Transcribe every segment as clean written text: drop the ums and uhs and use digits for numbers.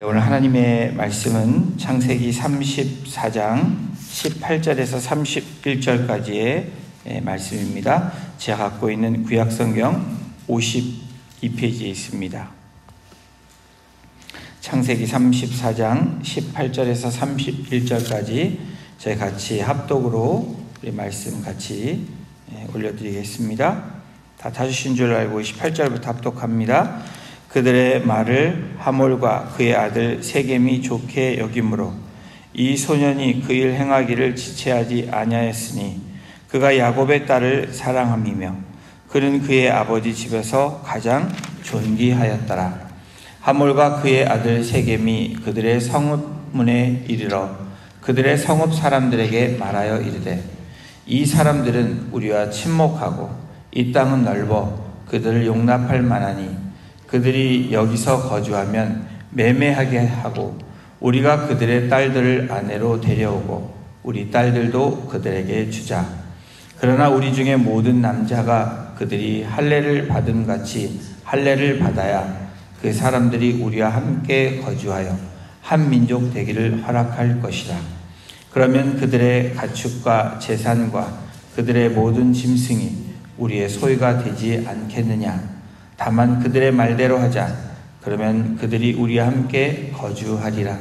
오늘 하나님의 말씀은 창세기 34장 18절에서 31절까지의 말씀입니다. 제가 갖고 있는 구약성경 52페이지에 있습니다. 창세기 34장 18절에서 31절까지 저희 같이 합독으로 우리 말씀 같이 올려드리겠습니다. 다 찾으신 줄 알고 18절부터 합독합니다. 그들의 말을 하몰과 그의 아들 세겜이 좋게 여김으로 이 소년이 그 일 행하기를 지체하지 아니하였으니 그가 야곱의 딸을 사랑함이며 그는 그의 아버지 집에서 가장 존귀하였더라. 하몰과 그의 아들 세겜이 그들의 성읍문에 이르러 그들의 성읍 사람들에게 말하여 이르되 이 사람들은 우리와 친목하고 이 땅은 넓어 그들을 용납할 만하니 그들이 여기서 거주하면 매매하게 하고 우리가 그들의 딸들을 아내로 데려오고 우리 딸들도 그들에게 주자. 그러나 우리 중에 모든 남자가 그들이 할례를 받은 같이 할례를 받아야 그 사람들이 우리와 함께 거주하여 한 민족 되기를 허락할 것이라. 그러면 그들의 가축과 재산과 그들의 모든 짐승이 우리의 소유가 되지 않겠느냐. 다만 그들의 말대로 하자. 그러면 그들이 우리와 함께 거주하리라.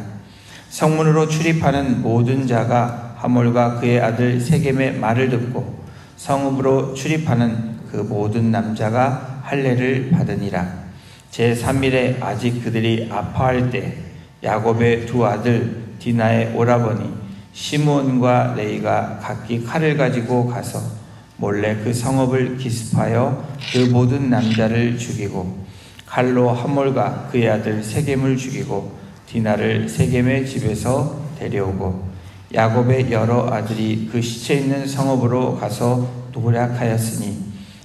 성문으로 출입하는 모든 자가 하몰과 그의 아들 세겜의 말을 듣고 성읍으로 출입하는 그 모든 남자가 할례를 받으니라. 제3일에 아직 그들이 아파할 때 야곱의 두 아들 디나의 오라버니 시므온과 레이가 각기 칼을 가지고 가서 몰래 그 성읍을 기습하여 그 모든 남자를 죽이고 칼로 하몰과 그의 아들 세겜을 죽이고 디나를 세겜의 집에서 데려오고 야곱의 여러 아들이 그 시체 있는 성읍으로 가서 노략하였으니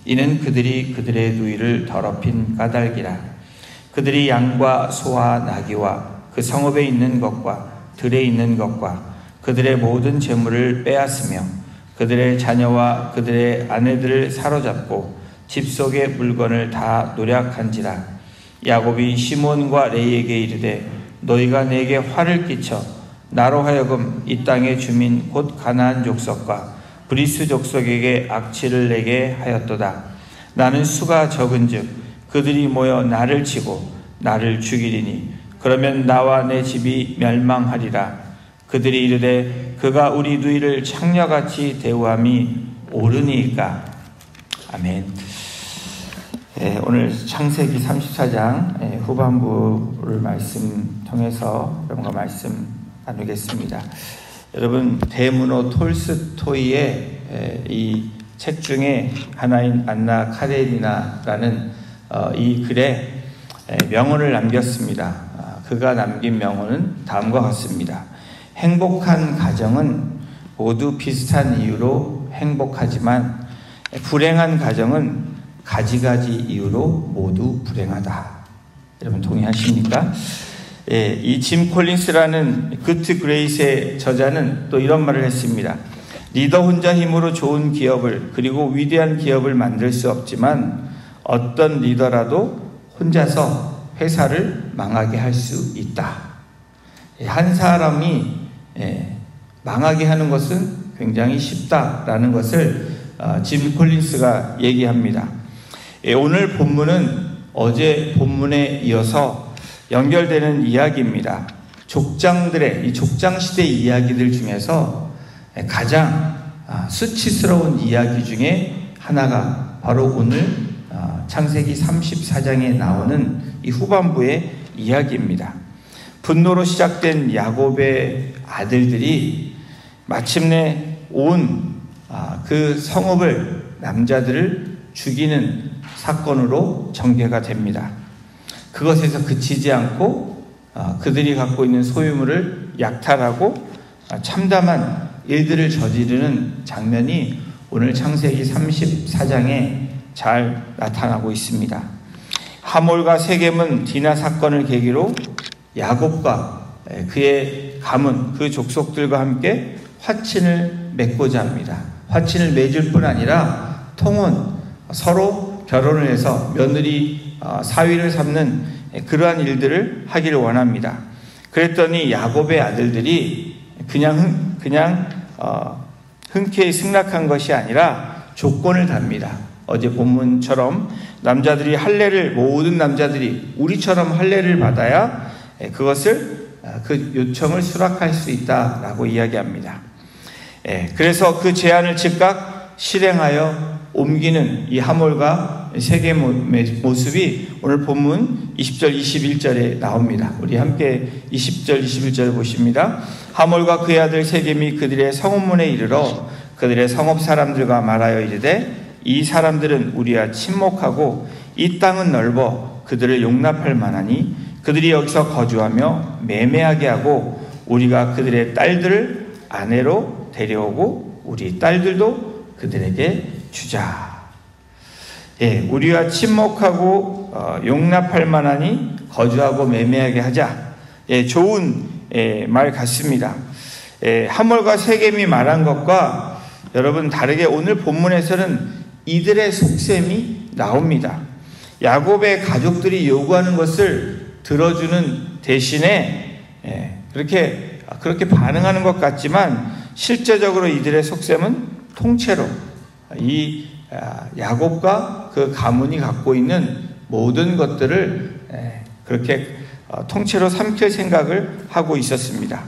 이는 그들이 그들의 누이를 더럽힌 까닭이라. 그들이 양과 소와 나귀와 그 성읍에 있는 것과 들에 있는 것과 그들의 모든 재물을 빼앗으며 그들의 자녀와 그들의 아내들을 사로잡고 집 속의 물건을 다 노략한지라. 야곱이 시몬과 레이에게 이르되 너희가 내게 화를 끼쳐 나로 하여금 이 땅의 주민 곧 가나안 족속과 브리스 족속에게 악취를 내게 하였도다. 나는 수가 적은즉 그들이 모여 나를 치고 나를 죽이리니 그러면 나와 내 집이 멸망하리라. 그들이 이르되 그가 우리 누이를 창녀같이 대우함이 옳으니까. 아멘. 오늘 창세기 34장 후반부를 말씀 통해서 여러분과 말씀 나누겠습니다. 여러분 대문호 톨스토이의 이 책 중에 하나인 안나 카레니나라는 이 글에 명언을 남겼습니다. 그가 남긴 명언은 다음과 같습니다. 행복한 가정은 모두 비슷한 이유로 행복하지만 불행한 가정은 가지가지 이유로 모두 불행하다. 여러분 동의하십니까? 이 짐 콜린스라는 굿 그레이스의 저자는 또 이런 말을 했습니다. 리더 혼자 힘으로 좋은 기업을 그리고 위대한 기업을 만들 수 없지만 어떤 리더라도 혼자서 회사를 망하게 할 수 있다. 한 사람이 망하게 하는 것은 굉장히 쉽다라는 것을 짐 콜린스가 얘기합니다. 오늘 본문은 어제 본문에 이어서 연결되는 이야기입니다. 족장들의 이 족장시대 이야기들 중에서 가장 수치스러운 이야기 중에 하나가 바로 오늘 창세기 34장에 나오는 이 후반부의 이야기입니다. 분노로 시작된 야곱의 아들들이 마침내 온 그 성읍을 남자들을 죽이는 사건으로 전개가 됩니다. 그것에서 그치지 않고 그들이 갖고 있는 소유물을 약탈하고 참담한 일들을 저지르는 장면이 오늘 창세기 34장에 잘 나타나고 있습니다. 하몰과 세겜은 디나 사건을 계기로 야곱과 그의 가문, 그 족속들과 함께 화친을 맺고자 합니다. 화친을 맺을 뿐 아니라 통혼, 서로 결혼을 해서 며느리 사위를 삼는 그러한 일들을 하기를 원합니다. 그랬더니 야곱의 아들들이 그냥 흔쾌히 승낙한 것이 아니라 조건을 답니다. 어제 본문처럼 남자들이 할례를, 모든 남자들이 우리처럼 할례를 받아야 그 요청을 수락할 수 있다라고 이야기합니다. 그래서 그 제안을 즉각 실행하여 옮기는 이 하몰과 세겜의 모습이 오늘 본문 20절 21절에 나옵니다. 우리 함께 20절 21절을 보십니다. 하몰과 그의 아들 세겜이 그들의 성읍문에 이르러 그들의 성읍 사람들과 말하여 이르되 이 사람들은 우리와 친목하고 이 땅은 넓어 그들을 용납할 만하니 그들이 여기서 거주하며 매매하게 하고 우리가 그들의 딸들을 아내로 데려오고 우리 딸들도 그들에게 주자. 우리와 친목하고 용납할 만하니 거주하고 매매하게 하자. 좋은 말 같습니다. 하몰과 세겜이 말한 것과 여러분 다르게 오늘 본문에서는 이들의 속셈이 나옵니다. 야곱의 가족들이 요구하는 것을 들어주는 대신에 그렇게 반응하는 것 같지만 실제적으로 이들의 속셈은 통째로 이 야곱과 그 가문이 갖고 있는 모든 것들을 그렇게 통째로 삼킬 생각을 하고 있었습니다.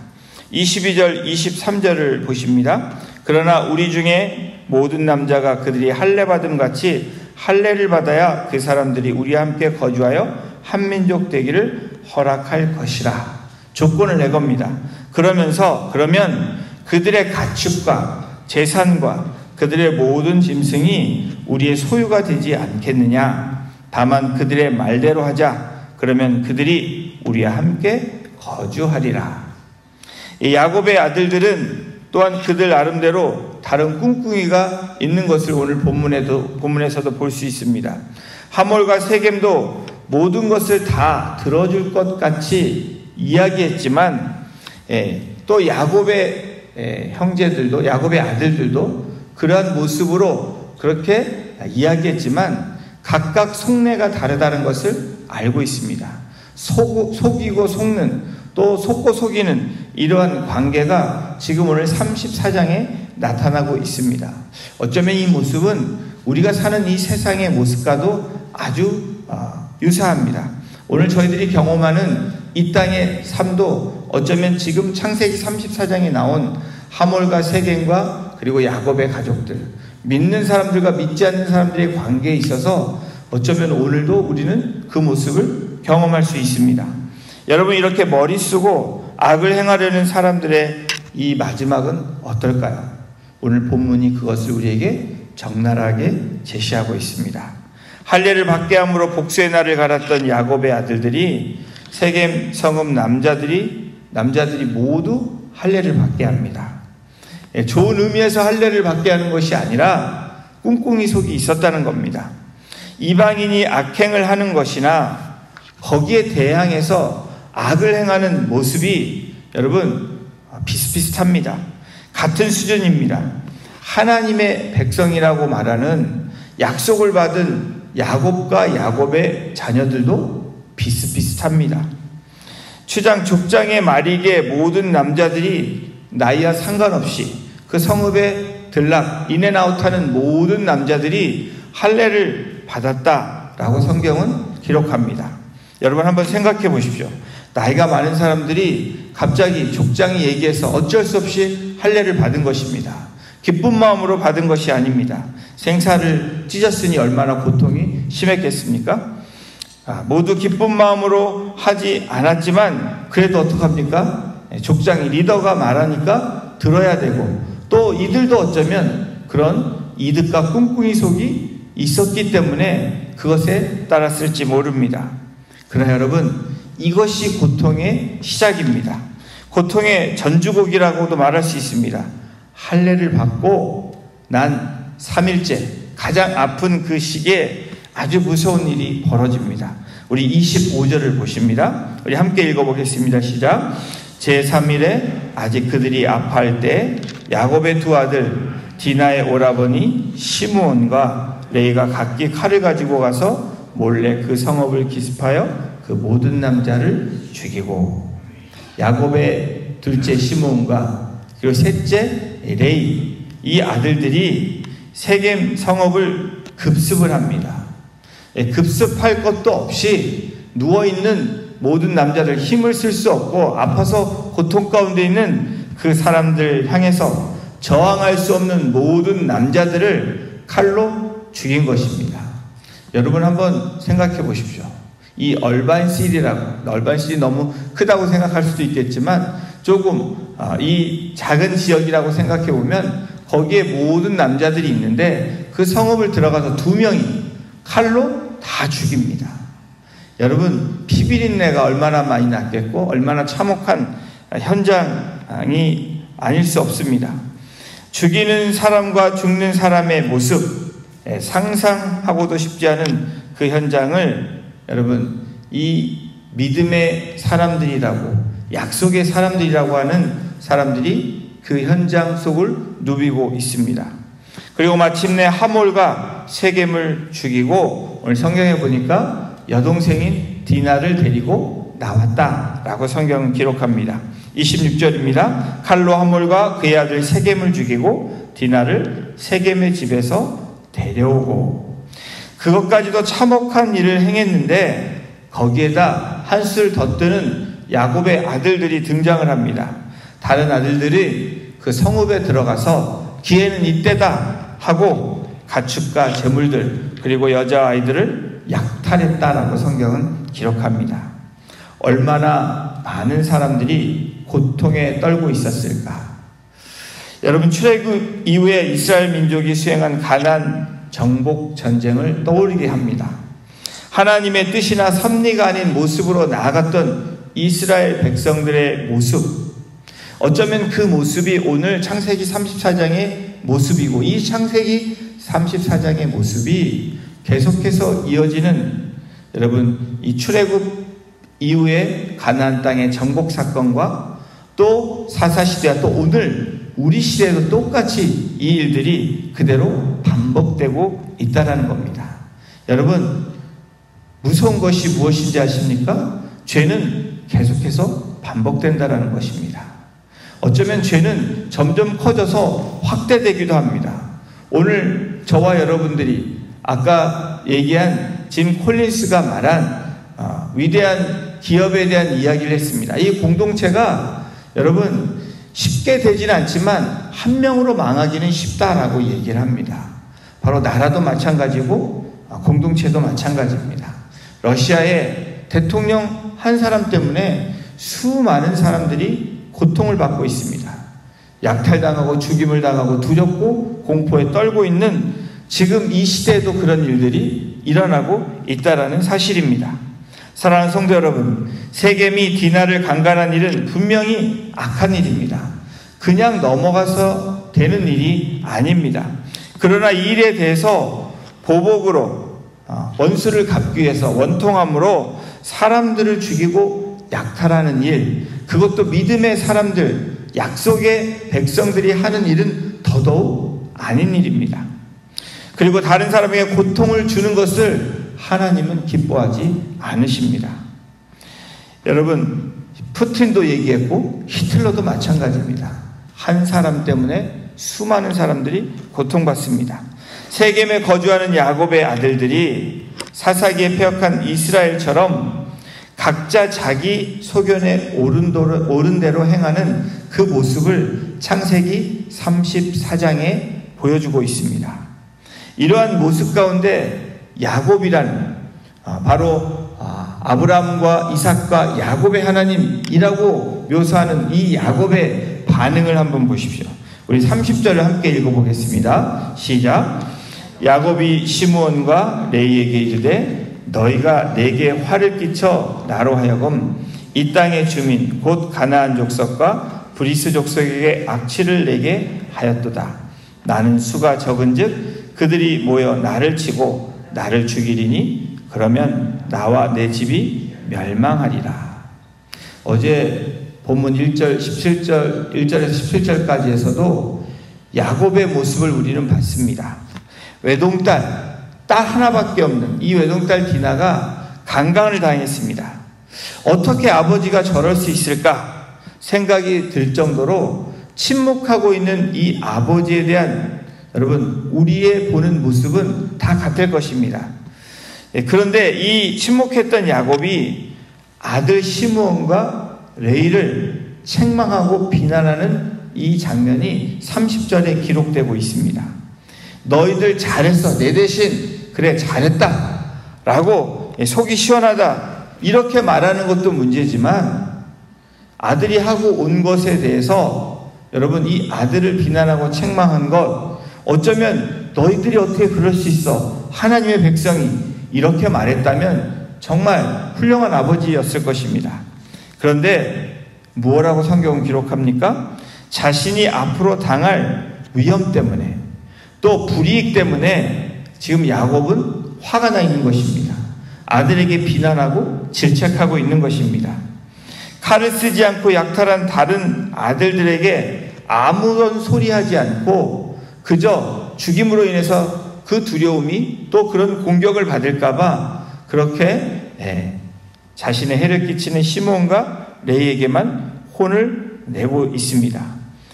22절 23절을 보십니다. 그러나 우리 중에 모든 남자가 그들이 할례 받음 같이 할례를 받아야 그 사람들이 우리와 함께 거주하여 한민족 되기를 허락할 것이라. 조건을 내겁니다. 그러면 그들의 가축과 재산과 그들의 모든 짐승이 우리의 소유가 되지 않겠느냐. 다만 그들의 말대로 하자. 그러면 그들이 우리와 함께 거주하리라. 이 야곱의 아들들은 또한 그들 나름대로 다른 꿍꿍이가 있는 것을 오늘 본문에서도 볼 수 있습니다. 하몰과 세겜도 모든 것을 다 들어줄 것 같이 이야기했지만 또 야곱의 형제들도, 야곱의 아들들도 그러한 모습으로 그렇게 이야기했지만 각각 속내가 다르다는 것을 알고 있습니다. 속이고 속는, 또 속고 속이는 이러한 관계가 지금 오늘 34장에 나타나고 있습니다. 어쩌면 이 모습은 우리가 사는 이 세상의 모습과도 아주 유사합니다. 오늘 저희들이 경험하는 이 땅의 삶도 어쩌면 지금 창세기 34장에 나온 하몰과 세겜과 그리고 야곱의 가족들, 믿는 사람들과 믿지 않는 사람들의 관계에 있어서 어쩌면 오늘도 우리는 그 모습을 경험할 수 있습니다. 여러분, 이렇게 머리 쓰고 악을 행하려는 사람들의 이 마지막은 어떨까요? 오늘 본문이 그것을 우리에게 적나라하게 제시하고 있습니다. 할례를 받게 함으로 복수의 날을 갈았던 야곱의 아들들이 세겜 성읍 남자들이 모두 할례를 받게 합니다. 좋은 의미에서 할례를 받게 하는 것이 아니라 꿍꿍이 속이 있었다는 겁니다. 이방인이 악행을 하는 것이나 거기에 대항해서 악을 행하는 모습이 여러분 비슷비슷합니다. 같은 수준입니다. 하나님의 백성이라고 말하는 약속을 받은 야곱과 야곱의 자녀들도 비슷비슷합니다. 족장의 말이기에 모든 남자들이 나이와 상관없이 그 성읍에 들락 인앤아웃하는 모든 남자들이 할례를 받았다라고 성경은 기록합니다. 여러분 한번 생각해 보십시오. 나이가 많은 사람들이 갑자기 족장이 얘기해서 어쩔 수 없이 할례를 받은 것입니다. 기쁜 마음으로 받은 것이 아닙니다. 생사를 찢었으니 얼마나 고통이 심했겠습니까? 모두 기쁜 마음으로 하지 않았지만 그래도 어떡합니까? 족장이 리더가 말하니까 들어야 되고 또 이들도 어쩌면 그런 이득과 꿍꿍이 속이 있었기 때문에 그것에 따랐을지 모릅니다. 그러나 여러분, 이것이 고통의 시작입니다. 고통의 전주곡이라고도 말할 수 있습니다. 할례를 받고 난 3일째 가장 아픈 그 시기에 아주 무서운 일이 벌어집니다. 우리 25절을 보십니다. 우리 함께 읽어보겠습니다. 시작. 제3일에 아직 그들이 아파할 때 야곱의 두 아들 디나의 오라버니 시므온과 레이가 각기 칼을 가지고 가서 몰래 그 성읍을 기습하여 그 모든 남자를 죽이고. 야곱의 둘째 시므온과 그리고 셋째 레위, 이 아들들이 세겜 성읍을 급습을 합니다. 급습할 것도 없이 누워있는 모든 남자들, 힘을 쓸 수 없고 아파서 고통 가운데 있는 그 사람들 향해서 저항할 수 없는 모든 남자들을 칼로 죽인 것입니다. 여러분 한번 생각해 보십시오. 이 얼반실이 너무 크다고 생각할 수도 있겠지만 조금 이 작은 지역이라고 생각해 보면 거기에 모든 남자들이 있는데 그 성읍을 들어가서 2명이 칼로 다 죽입니다. 여러분, 피비린내가 얼마나 많이 났겠고 얼마나 참혹한 현장이 아닐 수 없습니다. 죽이는 사람과 죽는 사람의 모습, 상상하고도 쉽지 않은 그 현장을 여러분, 이 믿음의 사람들이라고, 약속의 사람들이라고 하는 사람들이 그 현장 속을 누비고 있습니다. 그리고 마침내 하몰과 세겜을 죽이고, 오늘 성경에 보니까 여동생인 디나를 데리고 나왔다라고 성경은 기록합니다. 26절입니다. 칼로 하몰과 그의 아들 세겜을 죽이고 디나를 세겜의 집에서 데려오고, 그것까지도 참혹한 일을 행했는데 거기에다 한술 더 뜨는 야곱의 아들들이 등장을 합니다. 다른 아들들이 그 성읍에 들어가서 기회는 이때다 하고 가축과 재물들 그리고 여자아이들을 약탈했다라고 성경은 기록합니다. 얼마나 많은 사람들이 고통에 떨고 있었을까. 여러분, 출애굽 이후에 이스라엘 민족이 수행한 가나안 정복 전쟁을 떠올리게 합니다. 하나님의 뜻이나 섭리가 아닌 모습으로 나아갔던 이스라엘 백성들의 모습, 어쩌면 그 모습이 오늘 창세기 34장의 모습이고, 이 창세기 34장의 모습이 계속해서 이어지는, 여러분, 이 출애굽 이후에 가나안 땅의 정복 사건과 또 사사시대와 또 오늘 우리 시대에도 똑같이 이 일들이 그대로 반복되고 있다는 겁니다. 여러분, 무서운 것이 무엇인지 아십니까? 죄는 계속해서 반복된다는 것입니다. 어쩌면 죄는 점점 커져서 확대되기도 합니다. 오늘 저와 여러분들이 아까 얘기한 짐 콜린스가 말한 위대한 기업에 대한 이야기를 했습니다. 이 공동체가 여러분 쉽게 되지는 않지만 한 명으로 망하기는 쉽다라고 얘기를 합니다. 바로 나라도 마찬가지고 공동체도 마찬가지입니다. 러시아의 대통령 한 사람 때문에 수많은 사람들이 고통을 받고 있습니다. 약탈당하고 죽임을 당하고 두렵고 공포에 떨고 있는 지금 이 시대에도 그런 일들이 일어나고 있다는 사실입니다. 사랑하는 성도 여러분, 세겜이 디나를 강간한 일은 분명히 악한 일입니다. 그냥 넘어가서 되는 일이 아닙니다. 그러나 이 일에 대해서 보복으로 원수를 갚기 위해서 원통함으로 사람들을 죽이고 약탈하는 일, 그것도 믿음의 사람들, 약속의 백성들이 하는 일은 더더욱 아닌 일입니다. 그리고 다른 사람에게 고통을 주는 것을 하나님은 기뻐하지 않으십니다. 여러분, 푸틴도 얘기했고 히틀러도 마찬가지입니다. 한 사람 때문에 수많은 사람들이 고통받습니다. 세겜에 거주하는 야곱의 아들들이 사사기에 폐역한 이스라엘처럼 각자 자기 소견에 옳은 대로 행하는 그 모습을 창세기 34장에 보여주고 있습니다. 이러한 모습 가운데 야곱이란 바로 아브라함과 이삭과 야곱의 하나님이라고 묘사하는 이 야곱의 반응을 한번 보십시오. 우리 30절을 함께 읽어보겠습니다. 시작. 야곱이 시므온과 레위에게 이르되 너희가 내게 화를 끼쳐 나로 하여금 이 땅의 주민 곧 가나안 족속과 브리스 족속에게 악취를 내게 하였도다. 나는 수가 적은즉 그들이 모여 나를 치고 나를 죽이리니 그러면 나와 내 집이 멸망하리라. 어제 본문 1절, 17절, 1절에서 17절까지에서도 야곱의 모습을 우리는 봤습니다. 외동딸, 딸 하나밖에 없는 이 외동딸 디나가 강간을 당했습니다. 어떻게 아버지가 저럴 수 있을까? 생각이 들 정도로 침묵하고 있는 이 아버지에 대한 여러분 우리의 보는 모습은 다 같을 것입니다. 그런데 이 침묵했던 야곱이 아들 시므온과 레이를 책망하고 비난하는 이 장면이 30절에 기록되고 있습니다. 너희들 잘했어. 내 대신 그래 잘했다 라고 속이 시원하다 이렇게 말하는 것도 문제지만 아들이 하고 온 것에 대해서 여러분 이 아들을 비난하고 책망한 것 어쩌면 너희들이 어떻게 그럴 수 있어 하나님의 백성이 이렇게 말했다면 정말 훌륭한 아버지였을 것입니다. 그런데 무엇라고 성경은 기록합니까? 자신이 앞으로 당할 위험 때문에 또 불이익 때문에 지금 야곱은 화가 나 있는 것입니다. 아들에게 비난하고 질책하고 있는 것입니다. 칼을 쓰지 않고 약탈한 다른 아들들에게 아무런 소리하지 않고 그저 죽임으로 인해서 그 두려움이 또 그런 공격을 받을까봐 그렇게 자신의 해를 끼치는 시므온과 레이에게만 혼을 내고 있습니다.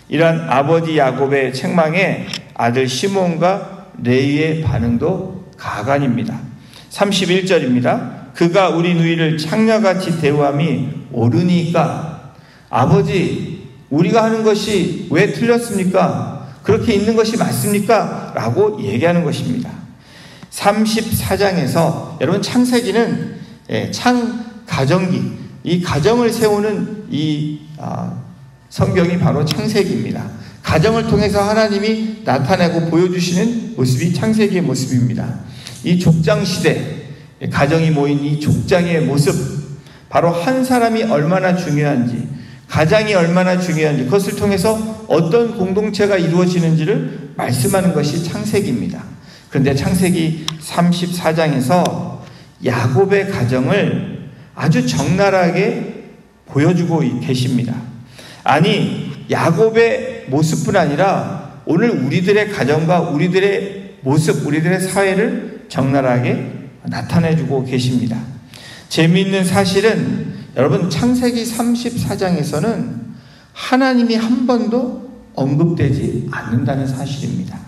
이러한 아버지 야곱의 책망에 아들 시므온과 레이의 반응도 가관입니다. 31절입니다. 그가 우리 누이를 창녀같이 대우함이 옳으니까 아버지 우리가 하는 것이 왜 틀렸습니까? 그렇게 있는 것이 맞습니까? 라고 얘기하는 것입니다. 34장에서 여러분 창세기는 가정기 이 가정을 세우는 이 성경이 바로 창세기입니다. 가정을 통해서 하나님이 나타내고 보여주시는 모습이 창세기의 모습입니다. 이 족장시대 가정이 모인 이 족장의 모습 바로 한 사람이 얼마나 중요한지 가장이 얼마나 중요한지 그것을 통해서 어떤 공동체가 이루어지는지를 말씀하는 것이 창세기입니다. 그런데 창세기 34장에서 야곱의 가정을 아주 적나라하게 보여주고 계십니다. 아니 야곱의 모습뿐 아니라 오늘 우리들의 가정과 우리들의 모습 우리들의 사회를 적나라하게 나타내주고 계십니다. 재미있는 사실은 여러분 창세기 34장에서는 하나님이 한 번도 언급되지 않는다는 사실입니다.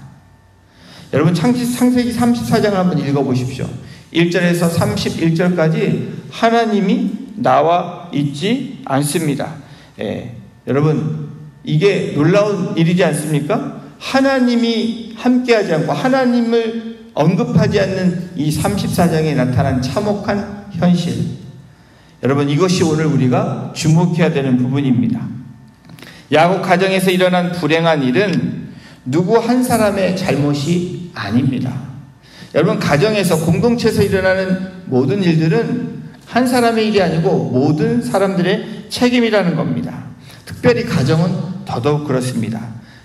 여러분 창세기 34장을 한번 읽어보십시오. 1절에서 31절까지 하나님이 나와 있지 않습니다. 여러분 이게 놀라운 일이지 않습니까? 하나님이 함께하지 않고 하나님을 언급하지 않는 이 34장에 나타난 참혹한 현실 여러분 이것이 오늘 우리가 주목해야 되는 부분입니다. 야곱 가정에서 일어난 불행한 일은 누구 한 사람의 잘못이 아닙니다. 여러분 가정에서 공동체에서 일어나는 모든 일들은 한 사람의 일이 아니고 모든 사람들의 책임이라는 겁니다. 특별히 가정은 더더욱 그렇습니다.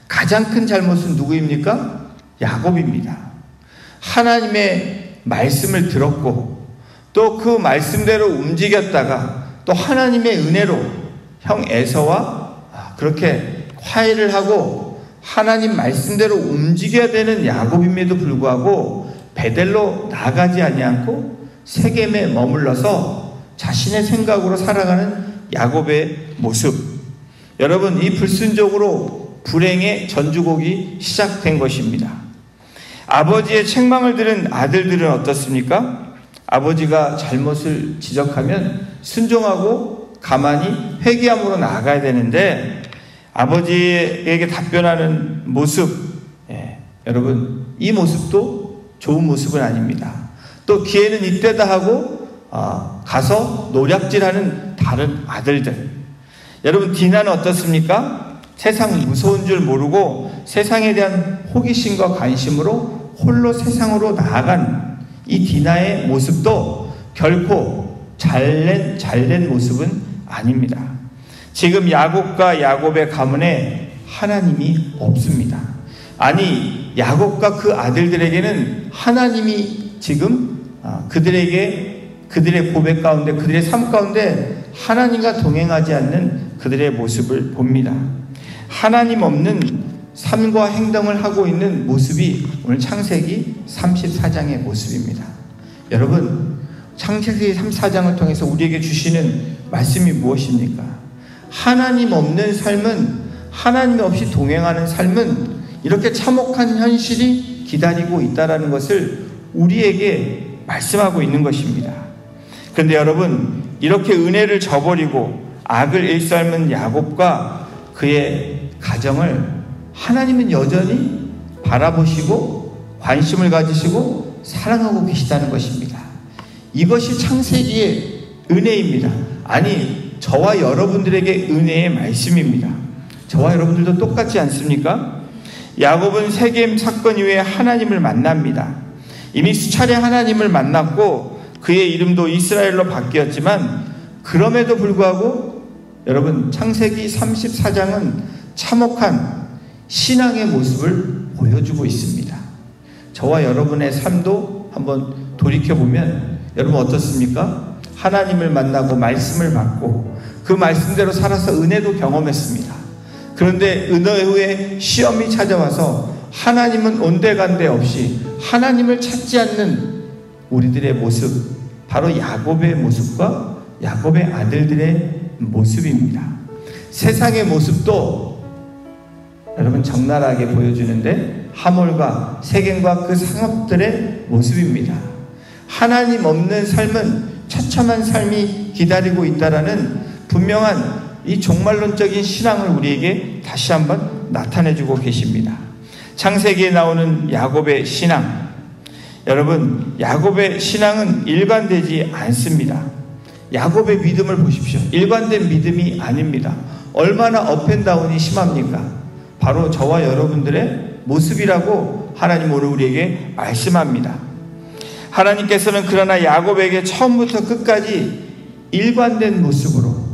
가장 큰 잘못은 누구입니까? 야곱입니다. 하나님의 말씀을 들었고 또 그 말씀대로 움직였다가 또 하나님의 은혜로 형 에서와 그렇게 화해를 하고 하나님 말씀대로 움직여야 되는 야곱임에도 불구하고 베델로 나가지 아니하고 세겜에 머물러서 자신의 생각으로 살아가는 야곱의 모습 여러분 이 불순종으로 불행의 전주곡이 시작된 것입니다. 아버지의 책망을 들은 아들들은 어떻습니까? 아버지가 잘못을 지적하면 순종하고 가만히 회개함으로 나아가야 되는데 아버지에게 답변하는 모습 여러분 이 모습도 좋은 모습은 아닙니다. 또 기회는 이때다 하고 가서 노략질하는 다른 아들들 여러분 디나는 어떻습니까? 세상 무서운 줄 모르고 세상에 대한 호기심과 관심으로 홀로 세상으로 나아간 이 디나의 모습도 결코 잘된 모습은 아닙니다. 지금 야곱과 야곱의 가문에 하나님이 없습니다. 아니 야곱과 그 아들들에게는 하나님이 지금 그들의 고백 가운데 그들의 삶 가운데 하나님과 동행하지 않는 그들의 모습을 봅니다. 하나님 없는 삶과 행동을 하고 있는 모습이 오늘 창세기 34장의 모습입니다. 여러분 창세기 34장을 통해서 우리에게 주시는 말씀이 무엇입니까? 하나님 없는 삶은, 하나님 없이 동행하는 삶은 이렇게 참혹한 현실이 기다리고 있다는 것을 우리에게 말씀하고 있는 것입니다. 그런데 여러분, 이렇게 은혜를 저버리고 악을 일삼은 야곱과 그의 가정을 하나님은 여전히 바라보시고 관심을 가지시고 사랑하고 계시다는 것입니다. 이것이 창세기의 은혜입니다. 아니, 저와 여러분들에게 은혜의 말씀입니다. 저와 여러분들도 똑같지 않습니까? 야곱은 세겜 사건 이후에 하나님을 만납니다. 이미 수차례 하나님을 만났고 그의 이름도 이스라엘로 바뀌었지만, 그럼에도 불구하고 여러분, 창세기 34장은 참혹한 신앙의 모습을 보여주고 있습니다. 저와 여러분의 삶도 한번 돌이켜보면 여러분 어떻습니까? 하나님을 만나고 말씀을 받고 그 말씀대로 살아서 은혜도 경험했습니다. 그런데 은혜 후에 시험이 찾아와서 하나님은 온데간데 없이 하나님을 찾지 않는 우리들의 모습, 바로 야곱의 모습과 야곱의 아들들의 모습입니다. 세상의 모습도 여러분 적나라하게 보여주는데 하몰과 세겜과 그 상업들의 모습입니다. 하나님 없는 삶은 처참한 삶이 기다리고 있다라는 분명한 이 종말론적인 신앙을 우리에게 다시 한번 나타내주고 계십니다. 창세기에 나오는 야곱의 신앙, 여러분, 야곱의 신앙은 일관되지 않습니다. 야곱의 믿음을 보십시오. 일관된 믿음이 아닙니다. 얼마나 업앤다운이 심합니까? 바로 저와 여러분들의 모습이라고 하나님 오늘 우리에게 말씀합니다. 하나님께서는 그러나 야곱에게 처음부터 끝까지 일관된 모습으로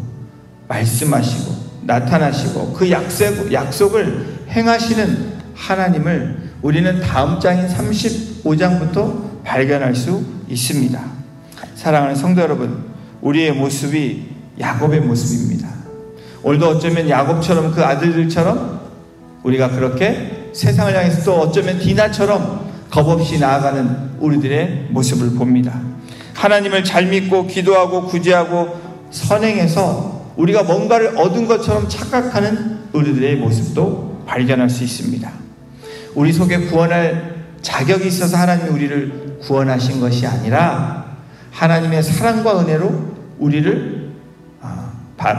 말씀하시고 나타나시고 그 약속을 행하시는 하나님을 우리는 다음 장인 35장부터 발견할 수 있습니다. 사랑하는 성도 여러분, 우리의 모습이 야곱의 모습입니다. 오늘도 어쩌면 야곱처럼 그 아들들처럼 우리가 그렇게 세상을 향해서 또 어쩌면 디나처럼 겁없이 나아가는 우리들의 모습을 봅니다. 하나님을 잘 믿고 기도하고 구제하고 선행해서 우리가 뭔가를 얻은 것처럼 착각하는 우리들의 모습도 발견할 수 있습니다. 우리 속에 구원할 자격이 있어서 하나님이 우리를 구원하신 것이 아니라 하나님의 사랑과 은혜로 우리를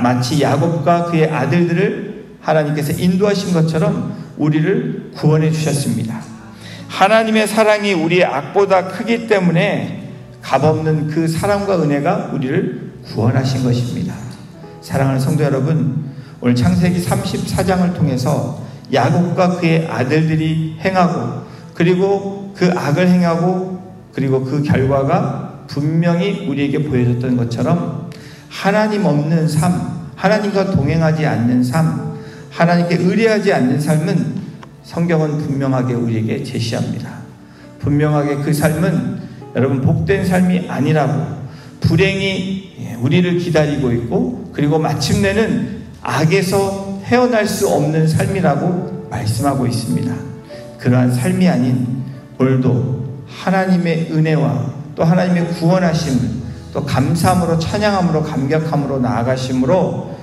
마치 야곱과 그의 아들들을 하나님께서 인도하신 것처럼 우리를 구원해 주셨습니다. 하나님의 사랑이 우리의 악보다 크기 때문에 값없는 그 사랑과 은혜가 우리를 구원하신 것입니다. 사랑하는 성도 여러분, 오늘 창세기 34장을 통해서 야곱과 그의 아들들이 행하고 그리고 그 악을 행하고 그리고 그 결과가 분명히 우리에게 보여줬던 것처럼 하나님 없는 삶, 하나님과 동행하지 않는 삶, 하나님께 의뢰하지 않는 삶은 성경은 분명하게 우리에게 제시합니다. 분명하게 그 삶은 여러분 복된 삶이 아니라고, 불행이 우리를 기다리고 있고 그리고 마침내는 악에서 헤어날 수 없는 삶이라고 말씀하고 있습니다. 그러한 삶이 아닌 오늘도 하나님의 은혜와 또 하나님의 구원하심을 또 감사함으로 찬양함으로 감격함으로 나아가심으로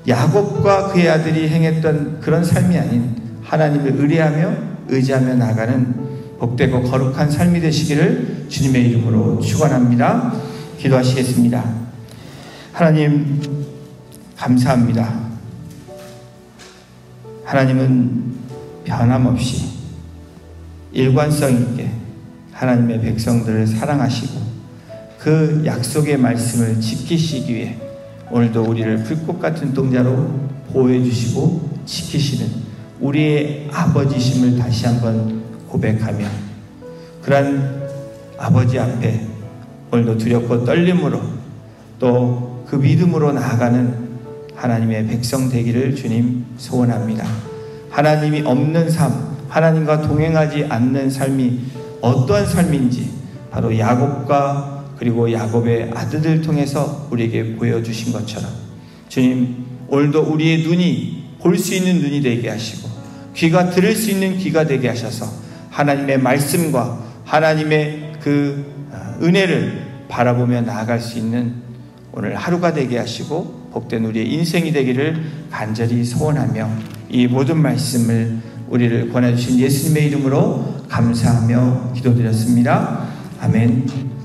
야곱과 그의 아들이 행했던 그런 삶이 아닌 하나님을 의뢰하며 의지하며 나가는 복되고 거룩한 삶이 되시기를 주님의 이름으로 축원합니다. 기도하시겠습니다. 하나님 감사합니다. 하나님은 변함없이 일관성 있게 하나님의 백성들을 사랑하시고 그 약속의 말씀을 지키시기 위해 오늘도 우리를 불꽃 같은 동자로 보호해 주시고 지키시는 우리의 아버지심을 다시 한번 고백하며 그러한 아버지 앞에 오늘도 두렵고 떨림으로 또 그 믿음으로 나아가는 하나님의 백성 되기를 주님 소원합니다. 하나님이 없는 삶, 하나님과 동행하지 않는 삶이 어떠한 삶인지 바로 야곱과 그리고 야곱의 아들들 통해서 우리에게 보여주신 것처럼 주님 오늘도 우리의 눈이 볼 수 있는 눈이 되게 하시고 귀가 들을 수 있는 귀가 되게 하셔서 하나님의 말씀과 하나님의 그 은혜를 바라보며 나아갈 수 있는 오늘 하루가 되게 하시고 복된 우리의 인생이 되기를 간절히 소원하며 이 모든 말씀을 우리를 권해주신 예수님의 이름으로 감사하며 기도드렸습니다. 아멘.